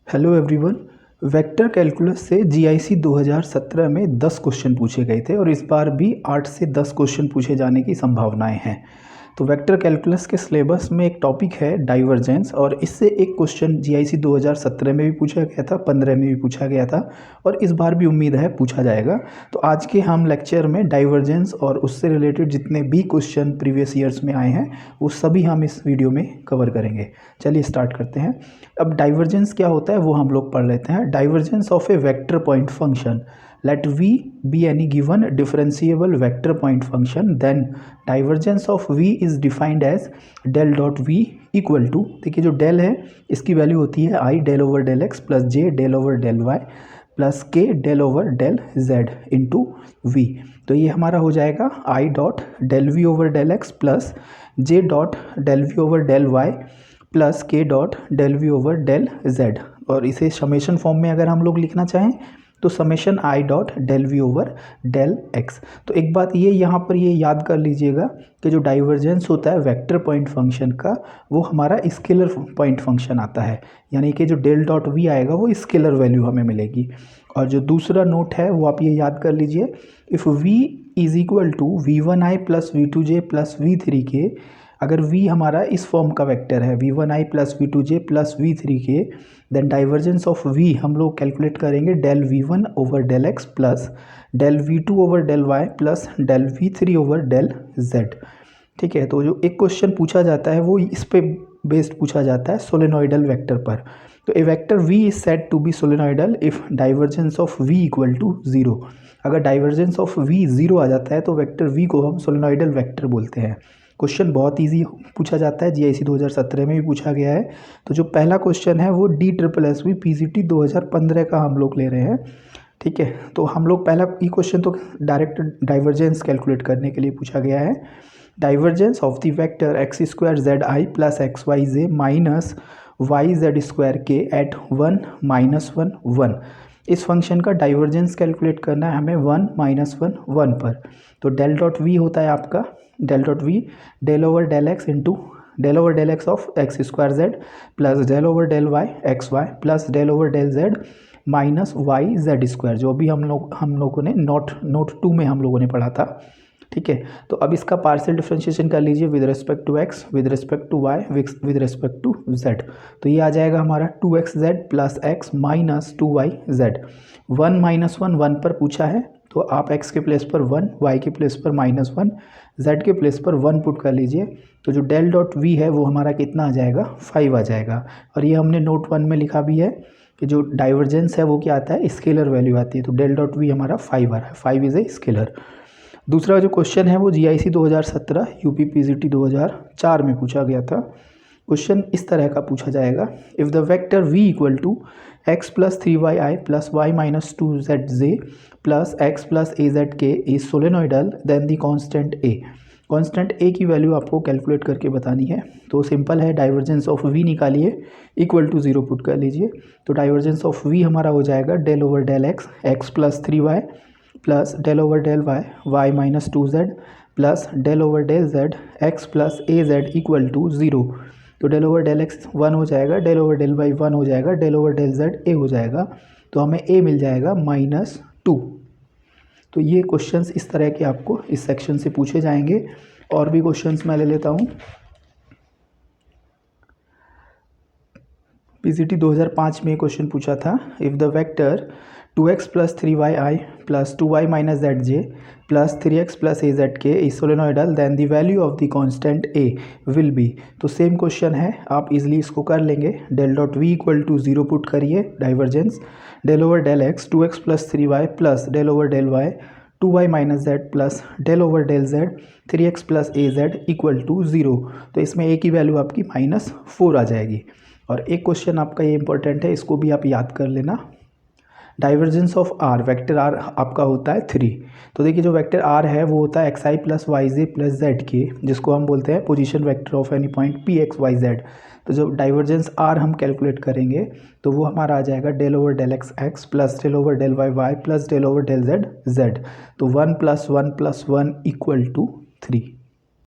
Hello everyone. Vector calculus से GIC 2017 में 10 question पूछे गए थे और इस बार भी 8 से 10 क्वेश्चन पूछे जाने की संभावनाएं हैं। तो वेक्टर कैलकुलस के सिलेबस में एक टॉपिक है डाइवर्जेंस, और इससे एक क्वेश्चन जीआईसी 2017 में भी पूछा गया था, 15 में भी पूछा गया था और इस बार भी उम्मीद है पूछा जाएगा। तो आज के हम लेक्चर में डाइवर्जेंस और उससे रिलेटेड जितने भी क्वेश्चन प्रीवियस ईयर्स में आए हैं वो सभी हम इस वीडियो में कवर करेंगे। चलिए स्टार्ट करते हैं। अब डाइवर्जेंस क्या होता है वो हम लोग पढ़ लेते हैं। Divergence of A vector point function, let v be any given differentiable vector point function, then divergence of v is defined as del dot v equal to, देखिए जो del है इसकी वैल्यू होती है i del over del x plus j del over del y plus k del over del z into v। तो ये हमारा हो जाएगा i dot del v over del x plus j dot del v over del y plus k dot del v over del z। और इसे summation form में अगर हम लोग लिखना चाहें तो summation i dot del v over del x. तो एक बात ये यहाँ पर ये याद कर लीजिएगा कि जो डाइवर्जेंस होता है वेक्टर पॉइंट फंक्शन का वो हमारा स्केलर पॉइंट फंक्शन आता है, यानी कि जो डेल डॉट वी आएगा वो स्केलर वैल्यू हमें मिलेगी। और जो दूसरा नोट है वो आप ये याद कर लीजिए, if v is equal to v one i plus v two j plus v three k, अगर v हमारा इस फॉर्म का वेक्टर है v one i plus v two j plus v three k, then divergence of v हम लोग calculate करेंगे del v one over del x plus del v two over del y plus del v three over del z. ठीक है, तो जो एक question पूछा जाता है वो इस पे बेस्ड पूछा जाता है सोलेनोइडल वेक्टर पर। तो a vector v is said to be solenoidal if divergence of v equal to zero. अगर डाइवर्जेंस ऑफ v जीरो आ जाता है तो वेक्टर v को हम सोलेनोइडल वेक्टर बोलते हैं। क्वेश्चन बहुत इजी पूछा जाता है, जीआईसी 2017 में भी पूछा गया है। तो जो पहला क्वेश्चन है वो DSSB पीजीटी 2015 का हम लोग ले रहे हैं। ठीक है, तो हम लोग पहला ई क्वेश्चन तो डायरेक्ट डाइवर्जेंस कैलकुलेट करने के लिए पूछा गया है। Divergence of the vector x square z i plus x y j minus y z square k at 1 minus 1 1। इस फंक्शन का डाइवर्जेंस कैलकुलेट करना है हमें 1 माइनस 1 1 पर। तो डेल डॉट वी होता है आपका del dot v del over del x into del over del x of x square z plus del over del y x y plus del over del z minus y z square, जो भी हम लोगों ने note 2 में हम लोगों ने पढ़ा था। ठीक है, तो अब इसका पार्शियल डिफरेंशिएशन कर लीजिए with respect to x, with respect to y, with respect to z. तो ये आ जाएगा हमारा 2xz plus x minus 2yz। 1 minus 1 1 पर पूछा है तो आप x के प्लेस पर 1, y के प्लेस पर माइनस 1, z के प्लेस पर 1 पुट कर लीजिए। तो जो डेल डॉट v है वो हमारा कितना आ जाएगा 5 आ जाएगा। और ये हमने नोट 1 में लिखा भी है कि जो डाइवर्जेंस है वो क्या आता है स्केलर वैल्यू आती है। तो डेल डॉट v हमारा 5 आ रहा है, 5 इज़ ए स्केलर। दूसरा जो क्वेश्चन है वो जीआईसी 2017 यूपी पीजीटी 2004 में पूछा गया था। क्वेश्चन इस तरह का पूछा जाएगा, if the vector v equal to x plus 3y plus y minus 2zj plus x plus az k is solenoidal then the constant a। Constant a की वैल्यू आपको कैलकुलेट करके बतानी है। तो सिंपल है, डाइवर्जेंस ऑफ v निकालिए, equal to 0 put कर लीजिए। तो डाइवर्जेंस ऑफ v हमारा हो जाएगा del over del x x plus 3y plus del over del y Y minus 2z plus del over del z x plus az equal to 0। तो del over del x 1 हो जाएगा, del over del Y 1 हो जाएगा, del over del z a हो जाएगा। तो हमें ए मिल जाएगा -2। तो ये क्वेश्चंस इस तरह के आपको इस सेक्शन से पूछे जाएंगे। और भी क्वेश्चंस मैं ले लेता हूँ। पीजीटी 2005 में क्वेश्चन पूछा था, if the vector 2x plus 3y plus 2y minus z j plus 3x plus a z k is solenoidal then the value of the constant a will be. तो same question है, आप easily इसको कर लेंगे। Del dot v equal to 0 put करिए, divergence del over del x 2x plus 3y plus del over del y 2y minus z plus del over del Z 3x plus a z equal to 0। तो इसमें ए की value आपकी -4 आ जाएगी। और एक question आपका ये इंपॉर्टेंट है, इसको भी आप याद कर लेना। Divergence of r, vector r आपका होता है 3। तो देखिए जो वेक्टर आर है वो होता है xi plus y j plus z k, जिसको हम बोलते हैं position vector of any point p x y z. तो जो डाइवर्जेंस आर हम कैलकुलेट करेंगे तो वो हमारा आ जाएगा del over del x x plus del over del y y plus del over del z z. तो 1 + 1 + 1 = 3।